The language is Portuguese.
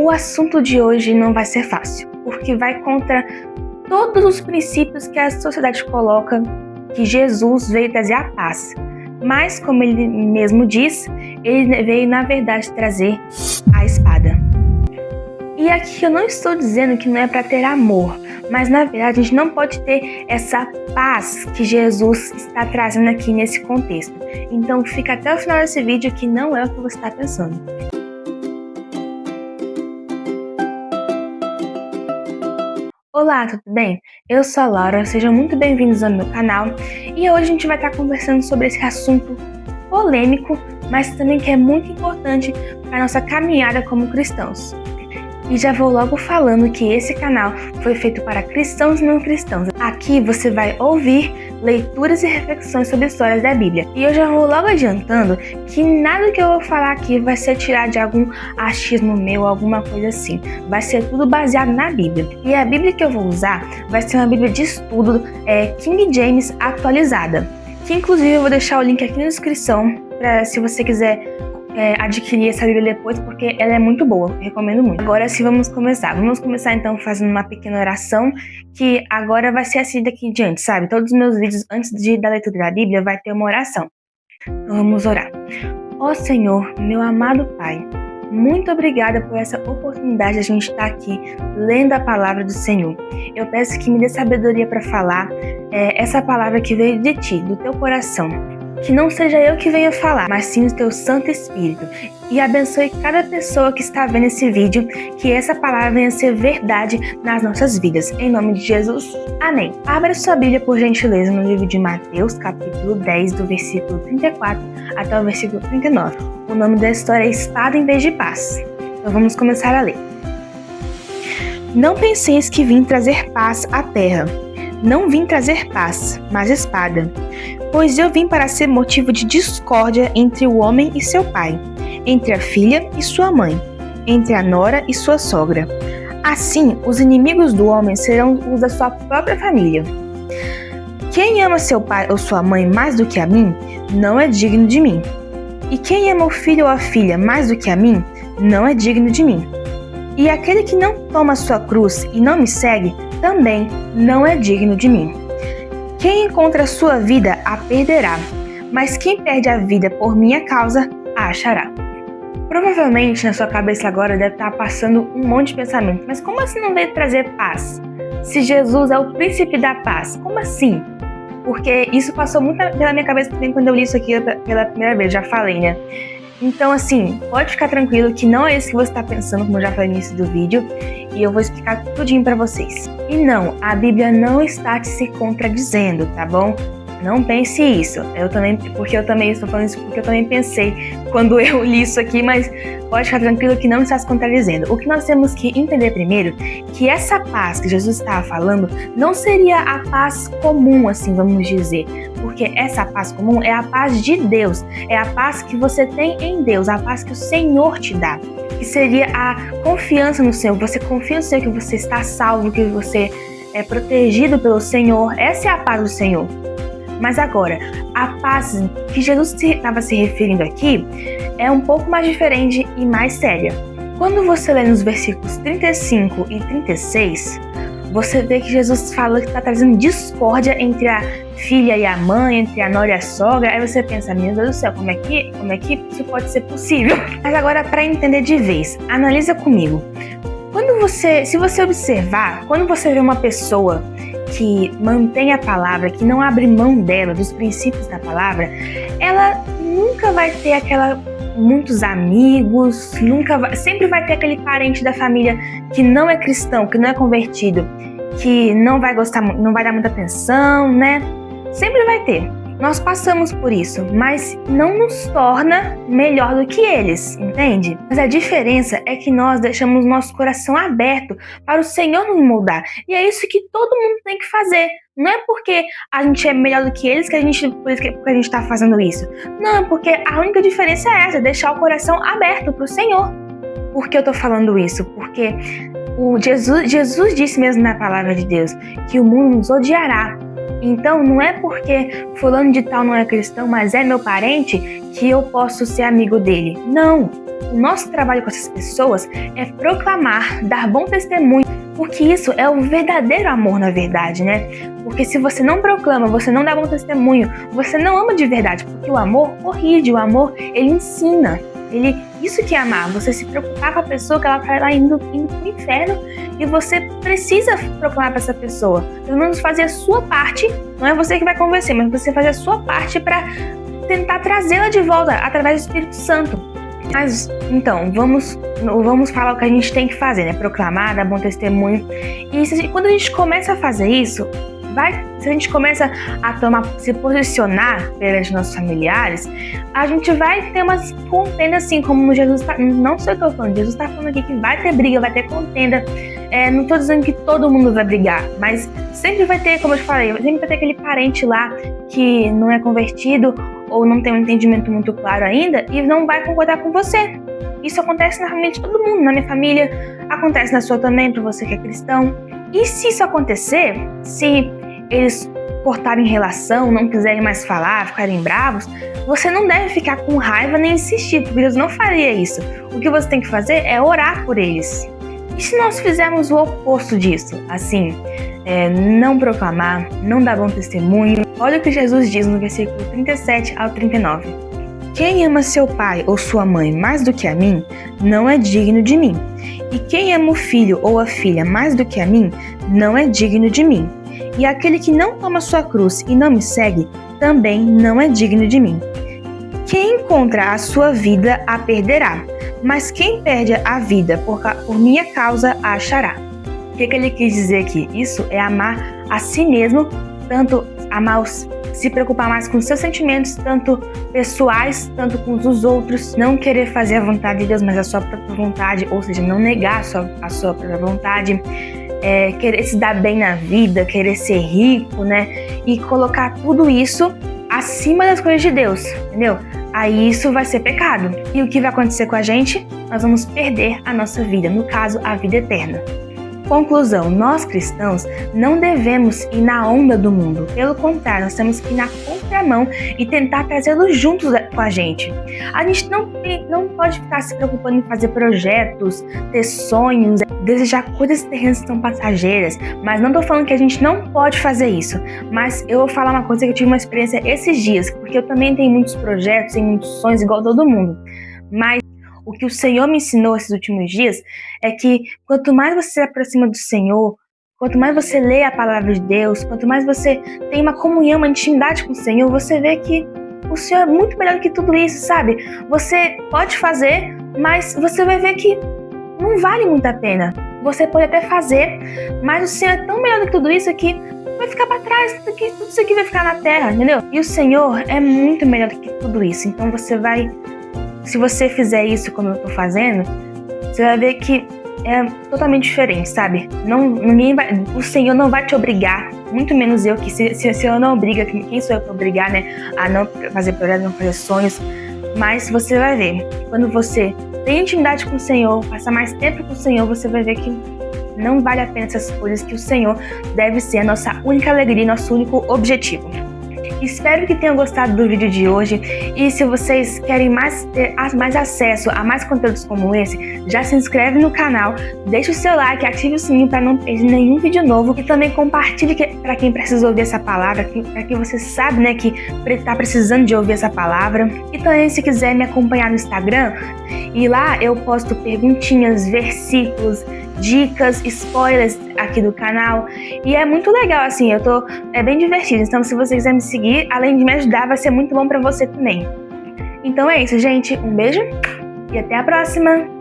O assunto de hoje não vai ser fácil, porque vai contra todos os princípios que a sociedade coloca que Jesus veio trazer a paz. Mas, como ele mesmo diz, ele veio, na verdade, trazer a espada. E aqui eu não estou dizendo que não é para ter amor, mas, na verdade, a gente não pode ter essa paz que Jesus está trazendo aqui nesse contexto. Então, fica até o final desse vídeo que não é o que você está pensando. Olá, tudo bem? Eu sou a Laura, sejam muito bem-vindos ao meu canal e hoje a gente vai estar conversando sobre esse assunto polêmico, mas também que é muito importante para a nossa caminhada como cristãos. E já vou logo falando que esse canal foi feito para cristãos e não cristãos. Aqui você vai ouvir leituras e reflexões sobre histórias da Bíblia. E eu já vou logo adiantando que nada que eu vou falar aqui vai ser tirado de algum achismo meu, alguma coisa assim. Vai ser tudo baseado na Bíblia. E a Bíblia que eu vou usar vai ser uma Bíblia de estudo King James atualizada. Que inclusive eu vou deixar o link aqui na descrição para se você quiser adquirir essa Bíblia depois, porque ela é muito boa, recomendo muito. Agora sim, vamos começar. Vamos começar então fazendo uma pequena oração, que agora vai ser assim daqui em diante, sabe? Todos os meus vídeos antes da leitura da Bíblia vai ter uma oração. Então vamos orar. Ó Senhor, meu amado Pai, muito obrigada por essa oportunidade de a gente estar aqui lendo a palavra do Senhor. Eu peço que me dê sabedoria para falar essa palavra que veio de Ti, do Teu coração. Que não seja eu que venha falar, mas sim o Teu Santo Espírito. E abençoe cada pessoa que está vendo esse vídeo, que essa palavra venha ser verdade nas nossas vidas. Em nome de Jesus, amém. Abra sua Bíblia, por gentileza, no livro de Mateus, capítulo 10, do versículo 34 até o versículo 39. O nome da história é Espada em vez de Paz. Então vamos começar a ler. Não penseis que vim trazer paz à terra. Não vim trazer paz, mas espada. Pois eu vim para ser motivo de discórdia entre o homem e seu pai, entre a filha e sua mãe, entre a nora e sua sogra. Assim, os inimigos do homem serão os da sua própria família. Quem ama seu pai ou sua mãe mais do que a mim, não é digno de mim. E quem ama o filho ou a filha mais do que a mim, não é digno de mim. E aquele que não toma sua cruz e não me segue, também não é digno de mim. Quem encontra a sua vida a perderá, mas quem perde a vida por minha causa, a achará. Provavelmente na sua cabeça agora deve estar passando um monte de pensamento, mas como assim não veio trazer paz? Se Jesus é o príncipe da paz, como assim? Porque isso passou muito pela minha cabeça também quando eu li isso aqui pela primeira vez, já falei, né? Então assim, pode ficar tranquilo que não é isso que você está pensando, como eu já falei no início do vídeo, e eu vou explicar tudinho pra vocês. E não, a Bíblia não está te se contradizendo, tá bom? Não pense isso. Porque eu também estou falando isso porque eu também pensei quando eu li isso aqui, mas pode ficar tranquilo que não está se contradizendo. O que nós temos que entender primeiro, que essa paz que Jesus estava falando não seria a paz comum, assim vamos dizer. Porque essa paz comum é a paz de Deus, é a paz que você tem em Deus, a paz que o Senhor te dá. Que seria a confiança no Senhor. Você confia no Senhor que você está salvo, que você é protegido pelo Senhor. Essa é a paz do Senhor. Mas agora, a paz que Jesus estava se referindo aqui é um pouco mais diferente e mais séria. Quando você lê nos versículos 35 e 36, você vê que Jesus fala que está trazendo discórdia entre a filha e a mãe, entre a nora e a sogra. Aí você pensa, meu Deus do céu, como é que isso pode ser possível? Mas agora, para entender de vez, analisa comigo. Se você observar, quando você vê uma pessoa que mantém a palavra, que não abre mão dela, dos princípios da palavra, ela nunca vai ter muitos amigos, sempre vai ter aquele parente da família que não é cristão, que não é convertido, que não vai gostar, não vai dar muita atenção, né? Sempre vai ter. Nós passamos por isso, mas não nos torna melhor do que eles, entende? Mas a diferença é que nós deixamos nosso coração aberto para o Senhor nos moldar. E é isso que todo mundo tem que fazer. Não é porque a gente é melhor do que eles porque a gente está fazendo isso. Não, é porque a única diferença é essa, deixar o coração aberto para o Senhor. Por que eu estou falando isso? Porque Jesus disse mesmo na palavra de Deus que o mundo nos odiará. Então, não é porque fulano de tal não é cristão, mas é meu parente, que eu posso ser amigo dele. Não! O nosso trabalho com essas pessoas é proclamar, dar bom testemunho, porque isso é o verdadeiro amor, na verdade, né? Porque se você não proclama, você não dá bom testemunho, você não ama de verdade, porque o amor corrige, o amor, ele ensina. Isso que é amar, você se preocupar com a pessoa que ela tá lá indo pro inferno e você precisa proclamar para essa pessoa. Pelo menos fazer a sua parte, não é você que vai convencer, mas você fazer a sua parte para tentar trazê-la de volta através do Espírito Santo. Mas, então, vamos falar o que a gente tem que fazer, né? Proclamar, dar bom testemunho. E quando a gente começa a fazer isso, se a gente começa a se posicionar perante nossos familiares, a gente vai ter umas contendas, assim, como Jesus tá, não sei o que eu tô falando, Jesus tá falando aqui que vai ter briga, vai ter contenda. Não tô dizendo que todo mundo vai brigar, mas sempre vai ter, como eu te falei, sempre vai ter aquele parente lá que não é convertido ou não tem um entendimento muito claro ainda e não vai concordar com você. Isso acontece na família de todo mundo, na minha família, acontece na sua também, para você que é cristão. E se isso acontecer, se eles cortarem relação, não quiserem mais falar, ficarem bravos, você não deve ficar com raiva nem insistir, porque Deus não faria isso. O que você tem que fazer é orar por eles. E se nós fizermos o oposto disso, assim, não proclamar, não dar bom testemunho, olha o que Jesus diz no versículo 37 ao 39. Quem ama seu pai ou sua mãe mais do que a mim, não é digno de mim. E quem ama o filho ou a filha mais do que a mim, não é digno de mim. E aquele que não toma sua cruz e não me segue, também não é digno de mim. Quem encontra a sua vida a perderá, mas quem perde a vida por minha causa a achará. O que ele quis dizer aqui? Isso é amar a si mesmo, tanto se preocupar mais com os seus sentimentos, tanto pessoais, tanto com os dos outros, não querer fazer a vontade de Deus, mas a sua própria vontade, ou seja, não negar a sua própria vontade, querer se dar bem na vida, querer ser rico, né? E colocar tudo isso acima das coisas de Deus, entendeu? Aí isso vai ser pecado. E o que vai acontecer com a gente? Nós vamos perder a nossa vida, no caso, a vida eterna. Conclusão, nós cristãos não devemos ir na onda do mundo. Pelo contrário, nós temos que ir na contramão e tentar trazê-los juntos com a gente. A gente não pode ficar se preocupando em fazer projetos, ter sonhos, desejar coisas terrenas que são passageiras. Mas não tô falando que a gente não pode fazer isso. Mas eu vou falar uma coisa que eu tive uma experiência esses dias, porque eu também tenho muitos projetos e muitos sonhos igual todo mundo. Mas o que o Senhor me ensinou esses últimos dias é que quanto mais você se aproxima do Senhor, quanto mais você lê a palavra de Deus, quanto mais você tem uma comunhão, uma intimidade com o Senhor, você vê que o Senhor é muito melhor que tudo isso, sabe? Você pode fazer, mas você vai ver que não vale muito a pena. Você pode até fazer, mas o Senhor é tão melhor do que tudo isso que vai ficar para trás, tudo isso aqui vai ficar na terra, entendeu? E o Senhor é muito melhor do que tudo isso, então se você fizer isso como eu tô fazendo, você vai ver que é totalmente diferente, sabe? O Senhor não vai te obrigar, muito menos eu, que se o Senhor não obriga, quem sou eu para obrigar, né? A não fazer projetos, não fazer sonhos. Mas você vai ver, quando você tem intimidade com o Senhor, passa mais tempo com o Senhor, você vai ver que não vale a pena essas coisas, que o Senhor deve ser a nossa única alegria, nosso único objetivo. Espero que tenham gostado do vídeo de hoje e se vocês querem ter mais acesso a mais conteúdos como esse, já se inscreve no canal, deixa o seu like, ative o sininho para não perder nenhum vídeo novo e também compartilhe para quem precisa ouvir essa palavra, para quem você sabe, né, que está precisando de ouvir essa palavra. E também se quiser me acompanhar no Instagram, e lá eu posto perguntinhas, versículos, dicas, spoilers aqui do canal e é muito legal, assim, é bem divertido, então se você quiser me seguir, além de me ajudar, vai ser muito bom pra você também. Então é isso, gente, um beijo e até a próxima!